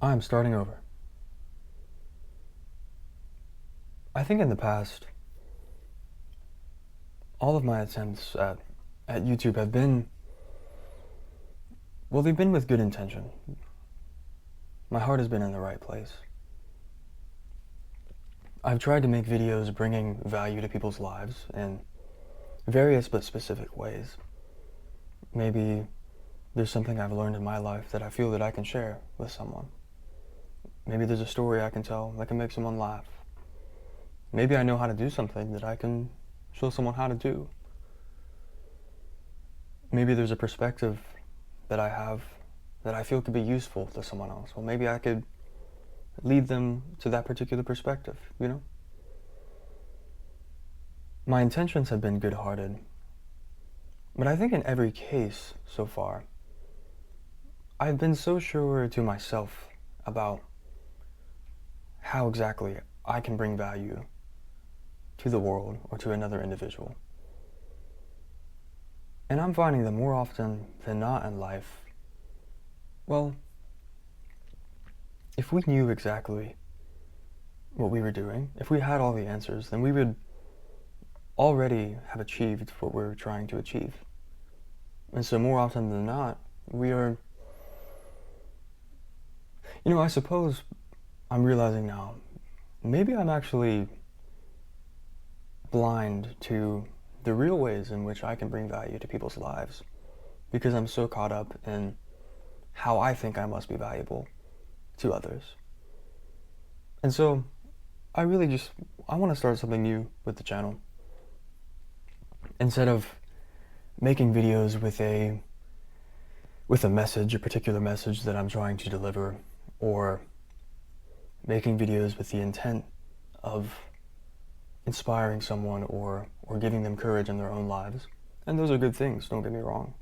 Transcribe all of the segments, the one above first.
I'm starting over. I think in the past, all of my attempts at YouTube have been, well, they've been with good intention. My heart has been in the right place. I've tried to make videos bringing value to people's lives in various but specific ways. Maybe there's something I've learned in my life that I feel that I can share with someone. Maybe there's a story I can tell that can make someone laugh. Maybe I know how to do something that I can show someone how to do. Maybe there's a perspective that I have that I feel could be useful to someone else. Well, maybe I could lead them to that particular perspective, you know? My intentions have been good-hearted, but I think in every case so far, I've been so sure to myself about how exactly I can bring value to the world or to another individual. And I'm finding that more often than not in life, well, if we knew exactly what we were doing, if we had all the answers, then we would already have achieved what we're trying to achieve. And so more often than not, we are, I suppose I'm realizing now, maybe I'm actually blind to the real ways in which I can bring value to people's lives because I'm so caught up in how I think I must be valuable to others. And so I want to start something new with the channel. Instead of making videos with a message, a particular message that I'm trying to deliver, or making videos with the intent of inspiring someone or giving them courage in their own lives. And those are good things, don't get me wrong.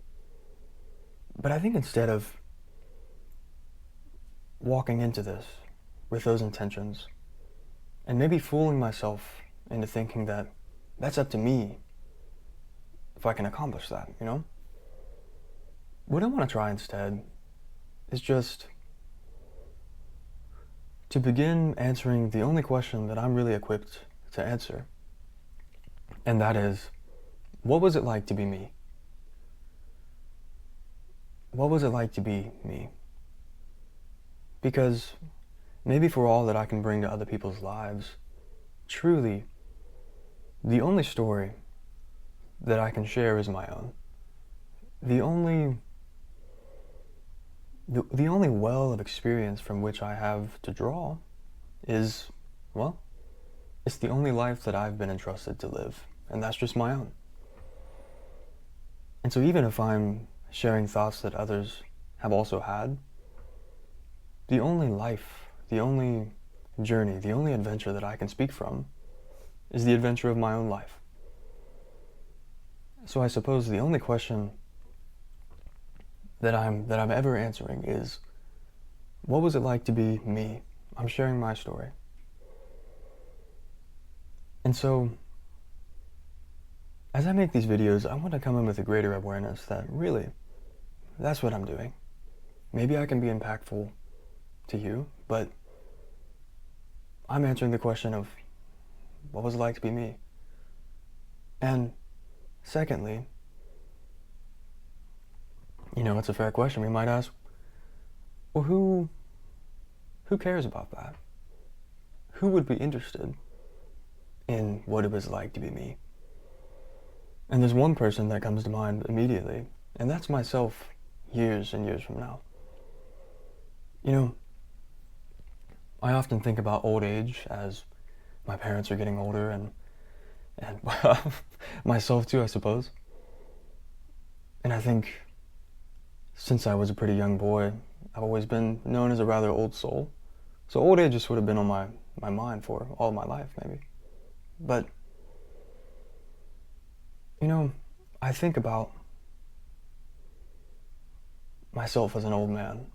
But I think instead of walking into this with those intentions, and maybe fooling myself into thinking that that's up to me if I can accomplish that, What I want to try instead is just to begin answering the only question that I'm really equipped to answer. And that is, what was it like to be me? What was it like to be me? Because maybe for all that I can bring to other people's lives, truly, the only story that I can share is my own. The only well of experience from which I have to draw is, well, it's the only life that I've been entrusted to live, and that's just my own. And so even if I'm sharing thoughts that others have also had, the only life, the only journey, the only adventure that I can speak from is the adventure of my own life. So I suppose the only question that I'm ever answering is, what was it like to be me? I'm sharing my story. And so, as I make these videos, I want to come in with a greater awareness that really, that's what I'm doing. Maybe I can be impactful to you, but I'm answering the question of, what was it like to be me? And secondly, it's a fair question. We might ask, well, who cares about that? Who would be interested in what it was like to be me? And there's one person that comes to mind immediately, and that's myself years and years from now. I often think about old age as my parents are getting older and myself too, I suppose. And I think since I was a pretty young boy, I've always been known as a rather old soul. So old age just would have been on my mind for all my life, maybe. But, I think about myself as an old man.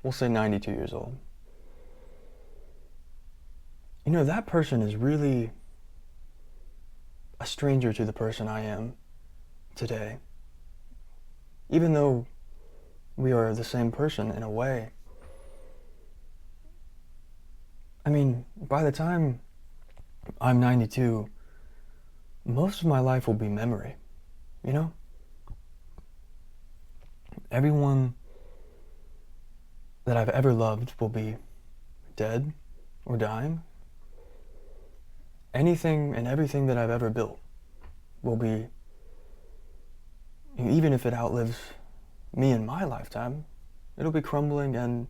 We'll say 92 years old. That person is really a stranger to the person I am today. Even though we are the same person in a way, I mean, by the time I'm 92, most of my life will be memory, you know? Everyone that I've ever loved will be dead or dying. Anything and everything that I've ever built will be, even if it outlives me in my lifetime, it'll be crumbling and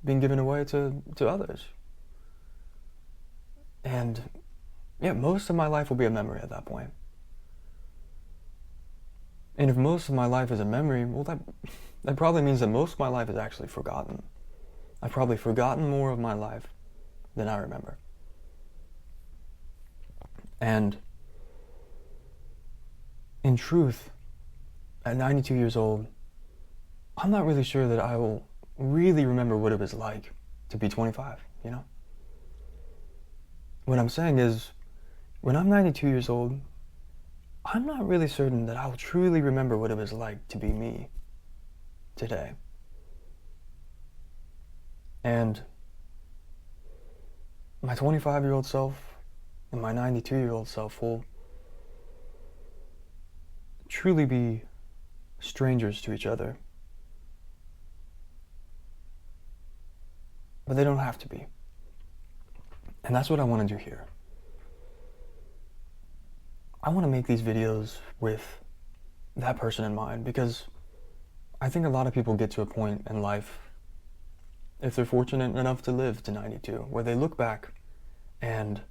being given away to others. And yeah, most of my life will be a memory at that point. And if most of my life is a memory, well, that probably means that most of my life is actually forgotten. I've probably forgotten more of my life than I remember. And in truth, at 92 years old, I'm not really sure that I will really remember what it was like to be 25, you know? What I'm saying is, when I'm 92 years old, I'm not really certain that I'll truly remember what it was like to be me today. And my 25-year-old self and my 92-year-old self will truly be strangers to each other. But they don't have to be. And that's what I want to do here. I want to make these videos with that person in mind, because I think a lot of people get to a point in life, if they're fortunate enough to live to 92, where they look back and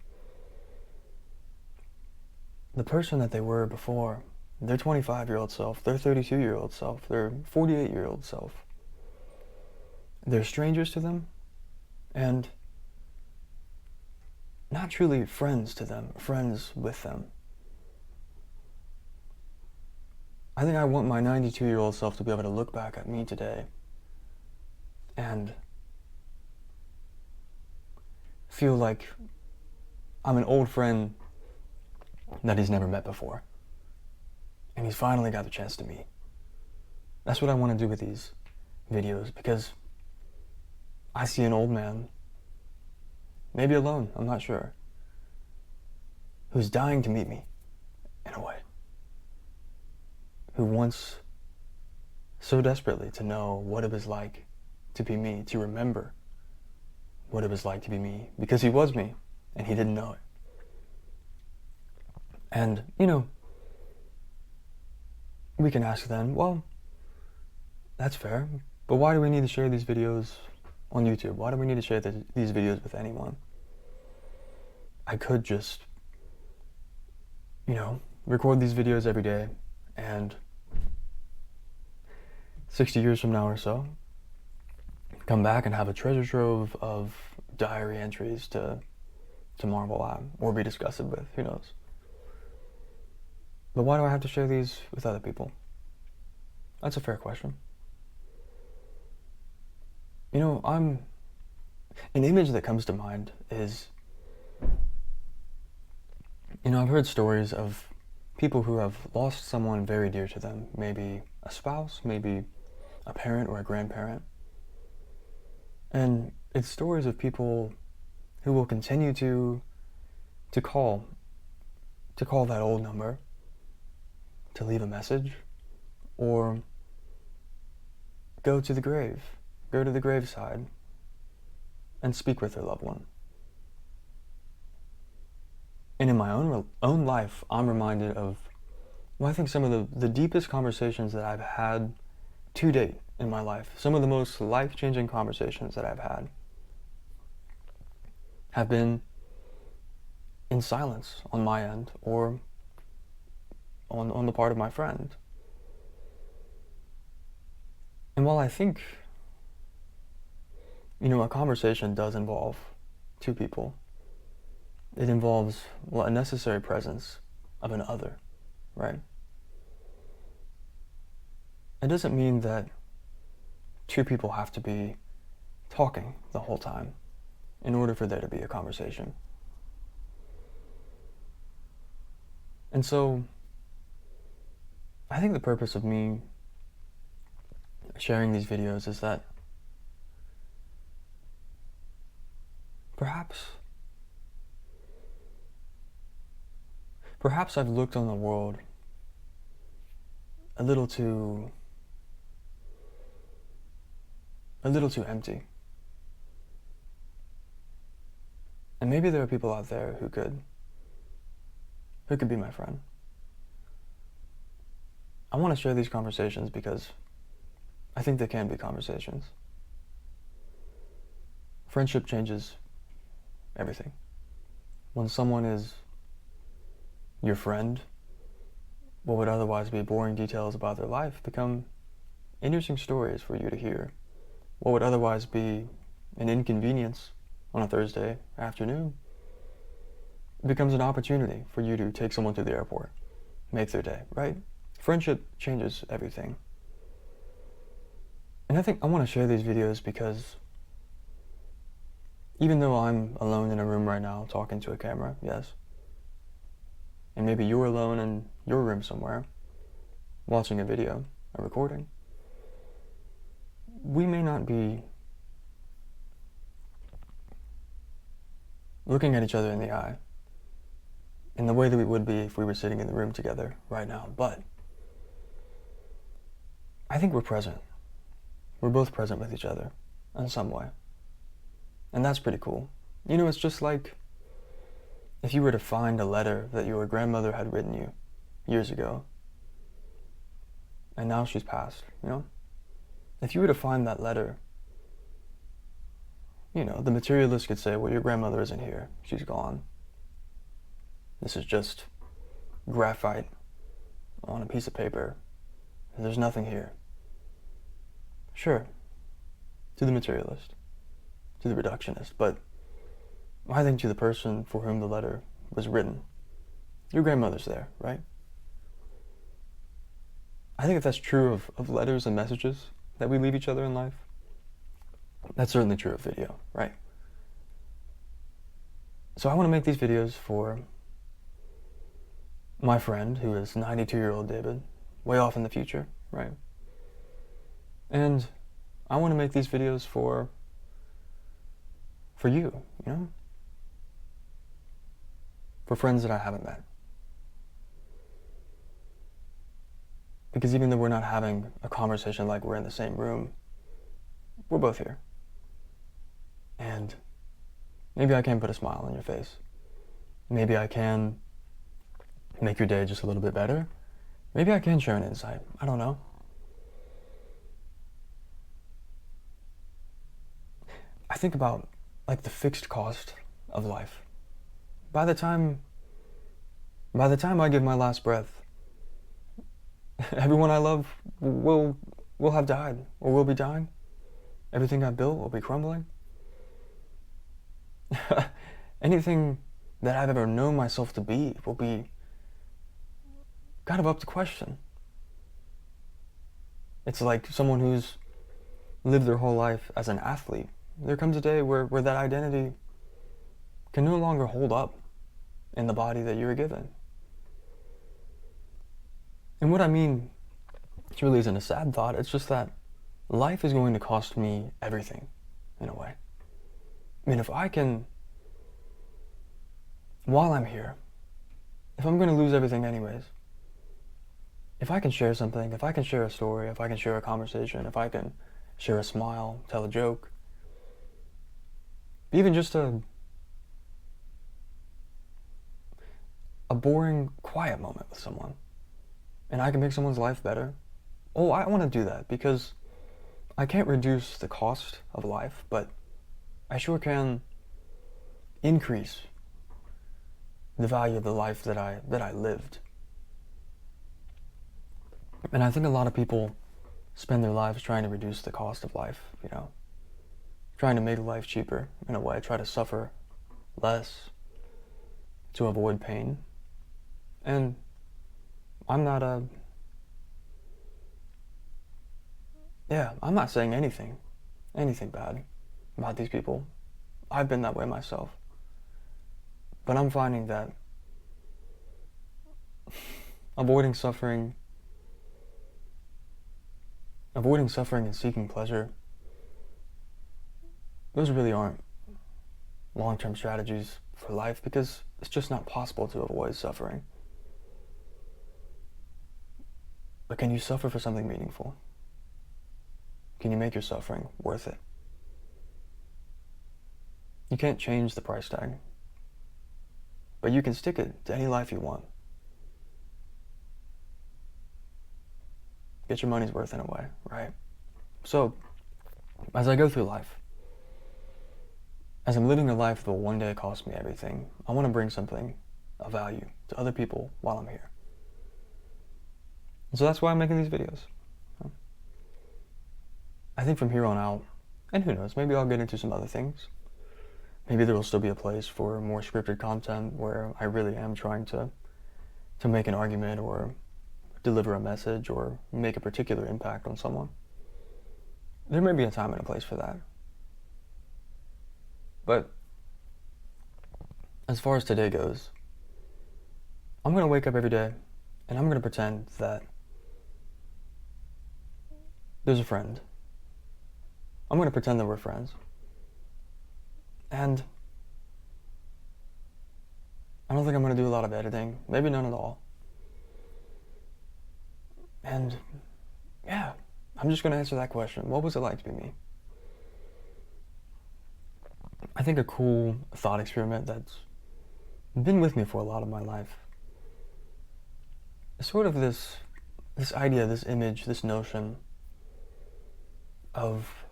the person that they were before, their 25-year-old self, their 32-year-old self, their 48-year-old self, they're strangers to them and not truly friends to them, friends with them. I think I want my 92-year-old self to be able to look back at me today and feel like I'm an old friend that he's never met before. And he's finally got the chance to meet. That's what I want to do with these videos, because I see an old man, maybe alone, I'm not sure, who's dying to meet me, in a way. Who wants so desperately to know what it was like to be me, to remember what it was like to be me, because he was me, and he didn't know it. And, you know, we can ask then, well, that's fair, but why do we need to share these videos on YouTube? Why do we need to share these videos with anyone? I could just, you know, record these videos every day, and 60 years from now or so, come back and have a treasure trove of diary entries to marvel at or be disgusted with, who knows. But why do I have to share these with other people? That's a fair question. You know, an image that comes to mind is, you know, I've heard stories of people who have lost someone very dear to them, maybe a spouse, maybe a parent or a grandparent. And it's stories of people who will continue to call that old number, to leave a message, or go to the graveside and speak with their loved one. And in my own life, I'm reminded of, well, I think some of the deepest conversations that I've had to date in my life, some of the most life-changing conversations that I've had, have been in silence on my end, or on the part of my friend. And while I think, you know, a conversation does involve two people, it involves, well, a necessary presence of an other, right? It doesn't mean that two people have to be talking the whole time in order for there to be a conversation. And so, I think the purpose of me sharing these videos is that perhaps I've looked on the world a little too empty. And maybe there are people out there who could be my friend. I want to share these conversations because I think they can be conversations. Friendship changes everything. When someone is your friend, what would otherwise be boring details about their life become interesting stories for you to hear. What would otherwise be an inconvenience on a Thursday afternoon becomes an opportunity for you to take someone to the airport, make their day, right? Friendship changes everything. And I think I want to share these videos because even though I'm alone in a room right now talking to a camera, yes, and maybe you're alone in your room somewhere watching a video, a recording, we may not be looking at each other in the eye in the way that we would be if we were sitting in the room together right now, but I think we're present. We're both present with each other in some way. And that's pretty cool. You know, it's just like if you were to find a letter that your grandmother had written you years ago, and now she's passed, you know? If you were to find that letter, you know, the materialist could say, well, your grandmother isn't here. She's gone. This is just graphite on a piece of paper. There's nothing here. Sure, to the materialist, to the reductionist, but I think to the person for whom the letter was written, your grandmother's there, right? I think if that's true of letters and messages that we leave each other in life, that's certainly true of video, right? So I want to make these videos for my friend who is 92-year-old David, way off in the future, right? And I want to make these videos for you, you know? For friends that I haven't met. Because even though we're not having a conversation like we're in the same room, we're both here. And maybe I can put a smile on your face. Maybe I can make your day just a little bit better. Maybe I can share an insight. I don't know. I think about like the fixed cost of life. By the time I give my last breath, everyone I love will have died or will be dying. Everything I built will be crumbling. Anything that I've ever known myself to be will be kind of up to question. It's like someone who's lived their whole life as an athlete. There comes a day where that identity can no longer hold up in the body that you were given. And what I mean, it really isn't a sad thought, it's just that life is going to cost me everything, in a way. I mean, if I can, while I'm here, if I'm going to lose everything anyways, if I can share something, if I can share a story, if I can share a conversation, if I can share a smile, tell a joke, even just a boring, quiet moment with someone, and I can make someone's life better, oh, I want to do that because I can't reduce the cost of life, but I sure can increase the value of the life that I lived. And I think a lot of people spend their lives trying to reduce the cost of life, you know, trying to make life cheaper in a way, try to suffer less to avoid pain. And I'm not I'm not saying anything bad about these people. I've been that way myself. But I'm finding that avoiding suffering and seeking pleasure, those really aren't long-term strategies for life because it's just not possible to avoid suffering. But can you suffer for something meaningful? Can you make your suffering worth it? You can't change the price tag, but you can stick it to any life you want. Get your money's worth in a way, right? So, as I go through life, as I'm living a life that will one day cost me everything, I want to bring something of value to other people while I'm here. And so that's why I'm making these videos. I think from here on out, and who knows, maybe I'll get into some other things. Maybe there will still be a place for more scripted content where I really am trying to make an argument or deliver a message or make a particular impact on someone. There may be a time and a place for that. But as far as today goes, I'm going to wake up every day and I'm going to pretend that there's a friend. I'm going to pretend that we're friends. And I don't think I'm going to do a lot of editing, maybe none at all. And yeah, I'm just going to answer that question. What was it like to be me? I think a cool thought experiment that's been with me for a lot of my life is sort of this idea, this image, this notion of,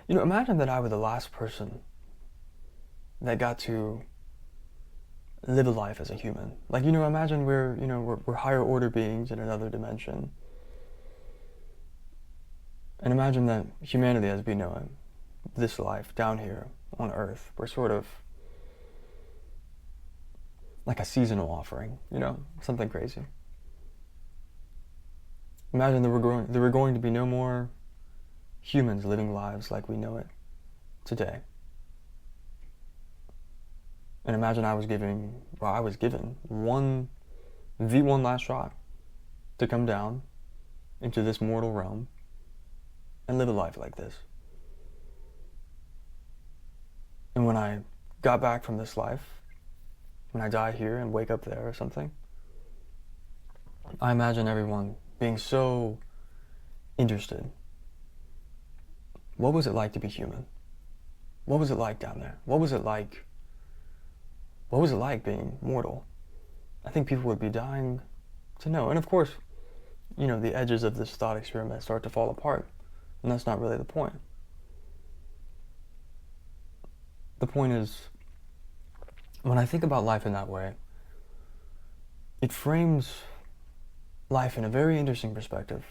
imagine that I were the last person that got to live a life as a human. Like, imagine we're higher order beings in another dimension. And imagine that humanity as we know it, this life down here on Earth, we're sort of like a seasonal offering, something crazy. Imagine there were going to be no more humans living lives like we know it today. And imagine I was given the one last shot to come down into this mortal realm and live a life like this. And when I got back from this life, when I die here and wake up there or something, I imagine everyone being so interested. What was it like to be human? What was it like down there? What was it like being mortal? I think people would be dying to know. And of course, the edges of this thought experiment start to fall apart. And that's not really the point. The point is, when I think about life in that way, it frames life in a very interesting perspective.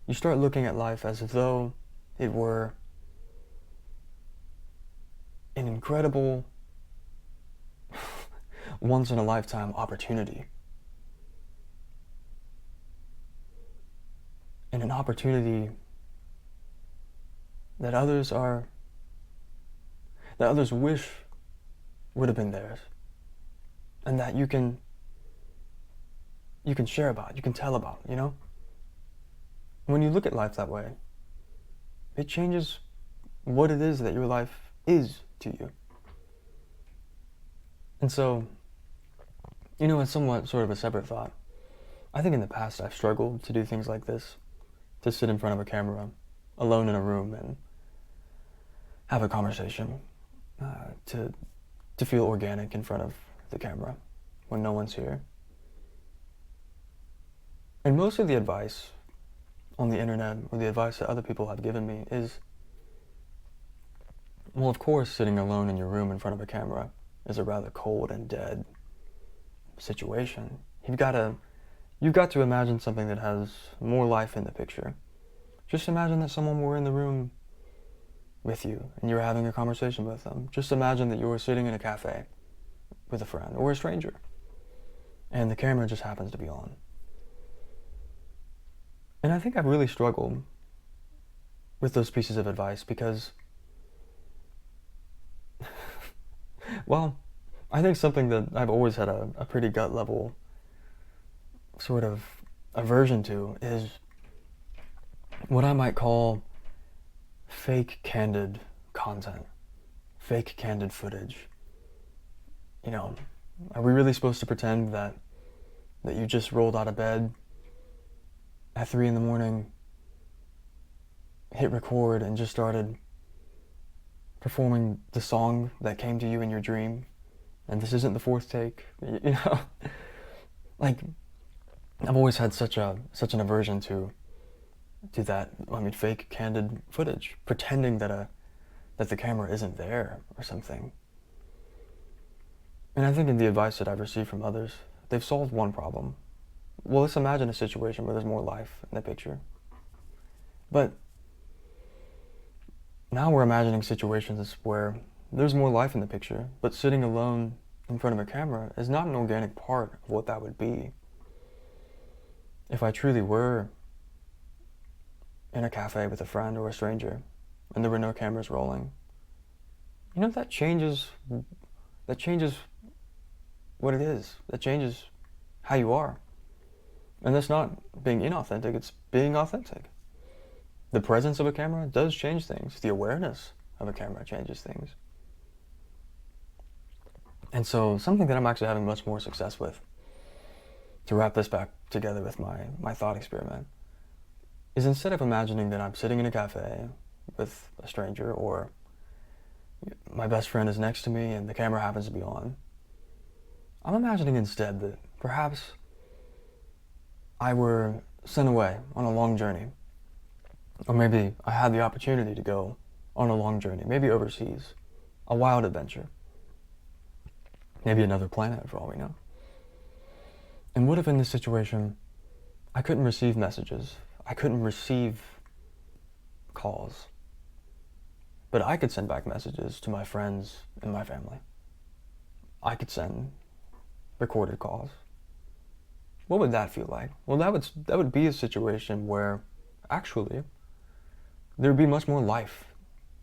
You start looking at life as though it were an incredible, once-in-a-lifetime opportunity. And an opportunity that others wish would have been theirs. And that you can share about, you can tell about, When you look at life that way, it changes what it is that your life is to you. And so, it's somewhat sort of a separate thought. I think in the past I've struggled to do things like this, to sit in front of a camera, alone in a room, and have a conversation, to feel organic in front of the camera when no one's here. And most of the advice on the internet, or the advice that other people have given me is, well, of course, sitting alone in your room in front of a camera is a rather cold and dead situation. You've got to imagine something that has more life in the picture. Just imagine that someone were in the room with you and you're having a conversation with them. Just imagine that you were sitting in a cafe with a friend or a stranger and the camera just happens to be on. And I think I've really struggled with those pieces of advice because, well, I think something that I've always had a pretty gut level sort of aversion to is what I might call fake candid content. fake candid footage. You know, are we really supposed to pretend that you just rolled out of bed at 3 in the morning, hit record, and just started performing the song that came to you in your dream, and this isn't the fourth take? You know, like, I've always had such an aversion to that. I mean, fake candid footage, pretending that the camera isn't there or something. And I think in the advice that I've received from others, they've solved one problem. Well, let's imagine a situation where there's more life in the picture. But now we're imagining situations where there's more life in the picture, but sitting alone in front of a camera is not an organic part of what that would be. If I truly were in a cafe with a friend or a stranger and there were no cameras rolling, you know, that changes what it is. That changes how you are. And that's not being inauthentic, it's being authentic. The presence of a camera does change things. The awareness of a camera changes things. And so something that I'm actually having much more success with, to wrap this back together with my thought experiment, is instead of imagining that I'm sitting in a cafe with a stranger, or my best friend is next to me and the camera happens to be on, I'm imagining instead that perhaps I were sent away on a long journey. Or maybe I had the opportunity to go on a long journey, maybe overseas, a wild adventure. Maybe another planet, for all we know. And what if in this situation, I couldn't receive messages, I couldn't receive calls, but I could send back messages to my friends and my family. I could send recorded calls. What would that feel like? Well, that would be a situation where actually there would be much more life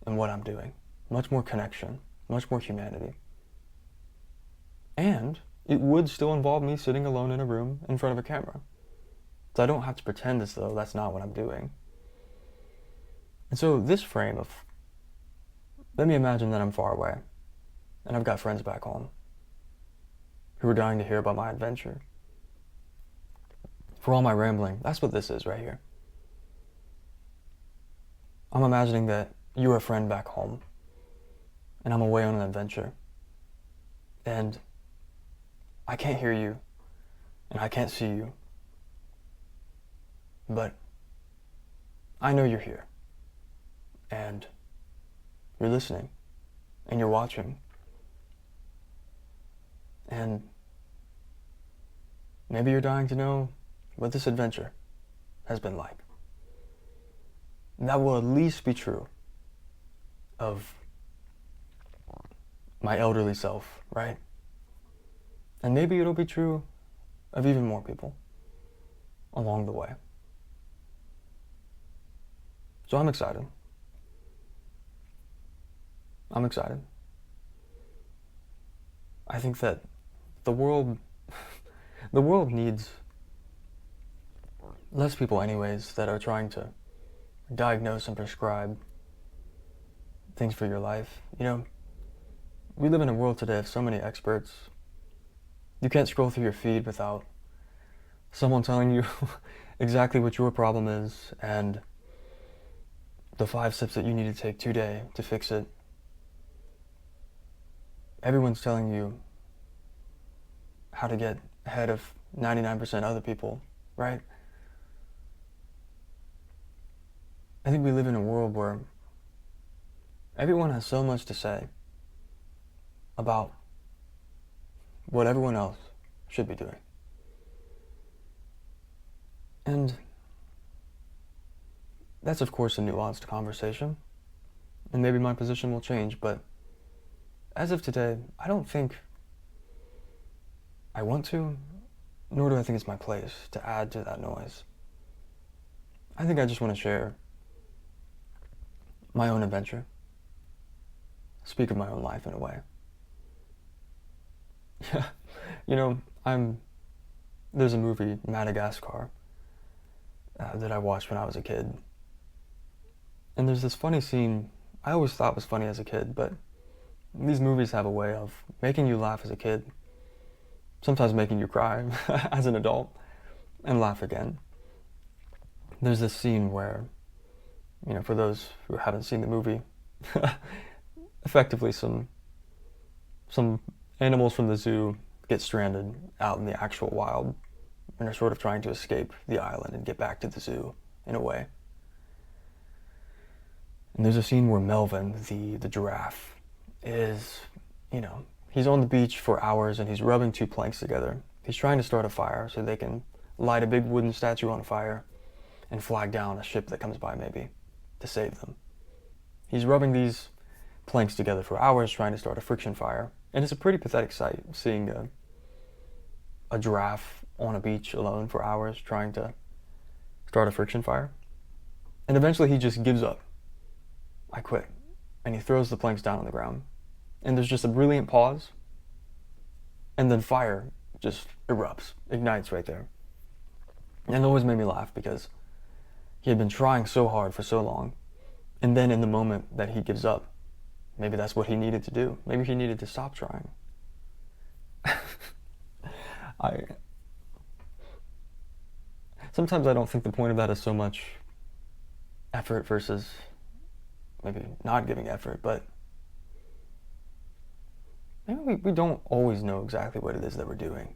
in what I'm doing, much more connection, much more humanity. And it would still involve me sitting alone in a room in front of a camera. So I don't have to pretend as though that's not what I'm doing. And so this frame of, let me imagine that I'm far away and I've got friends back home who are dying to hear about my adventure. For all my rambling, that's what this is right here. I'm imagining that you're a friend back home and I'm away on an adventure, and I can't hear you and I can't see you, but I know you're here and you're listening and you're watching, and maybe you're dying to know what this adventure has been like. And that will at least be true of my elderly self, right? And maybe it'll be true of even more people along the way. So I'm excited. I'm excited. I think that the world needs less people anyways that are trying to diagnose and prescribe things for your life. You know, we live in a world today of so many experts. You can't scroll through your feed without someone telling you exactly what your problem is and the 5 steps that you need to take today to fix it. Everyone's telling you how to get ahead of 99% of other people, right? I think we live in a world where everyone has so much to say about what everyone else should be doing. And that's of course a nuanced conversation, and maybe my position will change, but as of today, I don't think I want to, nor do I think it's my place to add to that noise. I think I just want to share my own adventure, speak of my own life in a way. Yeah, you know, there's a movie, Madagascar, that I watched when I was a kid. And there's this funny scene I always thought was funny as a kid, but These movies have a way of making you laugh as a kid, sometimes making you cry as an adult, and laugh again. There's this scene where, for those who haven't seen the movie, effectively some animals from the zoo get stranded out in the actual wild and are sort of trying to escape the island and get back to the zoo in a way. And there's a scene where Melvin, the giraffe, is, he's on the beach for hours and he's rubbing two planks together. He's trying to start a fire so they can light a big wooden statue on fire and flag down a ship that comes by maybe to save them. He's rubbing these planks together for hours trying to start a friction fire. And it's a pretty pathetic sight, seeing a giraffe on a beach alone for hours trying to start a friction fire. And eventually he just gives up. I quit. And he throws the planks down on the ground. And there's just a brilliant pause. And then fire just erupts, ignites right there. And it always made me laugh because he had been trying so hard for so long. And then in the moment that he gives up, maybe that's what he needed to do. Maybe he needed to stop trying. Sometimes I don't think the point of that is so much effort versus maybe not giving effort, but maybe we don't always know exactly what it is that we're doing.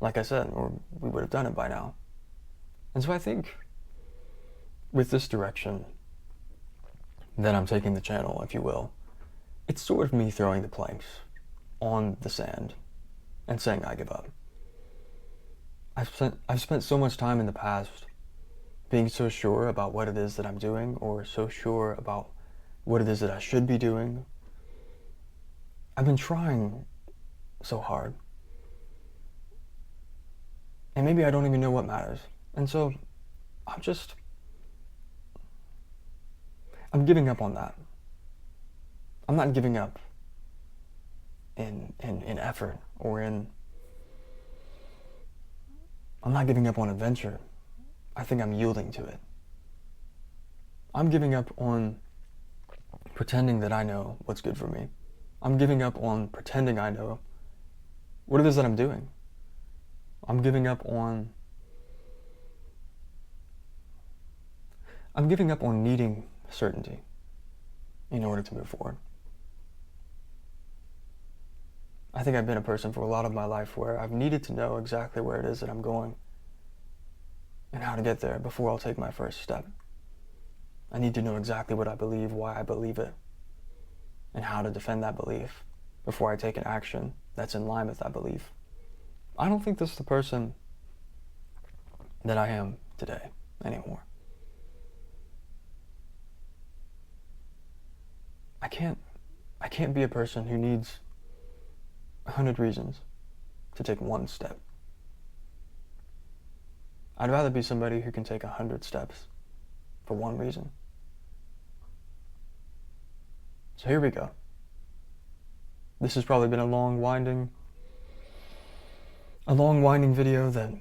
Like I said, or we would have done it by now. And so I think with this direction that I'm taking the channel, if you will, it's sort of me throwing the planks on the sand and saying I give up. I've spent so much time in the past being so sure about what it is that I'm doing, or so sure about what it is that I should be doing. I've been trying so hard. And maybe I don't even know what matters. And so I'm giving up on that. I'm not giving up in effort or I'm not giving up on adventure. I think I'm yielding to it. I'm giving up on pretending that I know what's good for me. I'm giving up on pretending I know what it is that I'm doing. I'm giving up on needing certainty in order to move forward. I think I've been a person for a lot of my life where I've needed to know exactly where it is that I'm going and how to get there before I'll take my first step. I need to know exactly what I believe, why I believe it, and how to defend that belief before I take an action that's in line with that belief. I don't think this is the person that I am today anymore. I can't be a person who needs 100 reasons to take one step. I'd rather be somebody who can take 100 steps for one reason. So here we go. This has probably been a long winding video that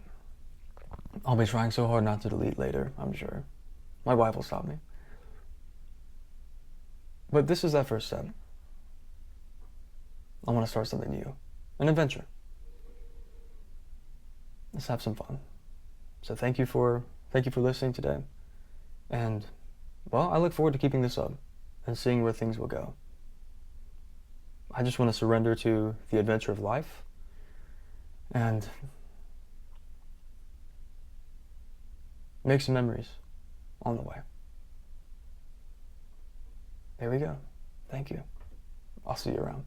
I'll be trying so hard not to delete later, I'm sure. My wife will stop me. But this is that first step. I want to start something new, an adventure. Let's have some fun. So thank you for listening today. And well, I look forward to keeping this up and seeing where things will go. I just want to surrender to the adventure of life and make some memories on the way. There we go. Thank you. I'll see you around.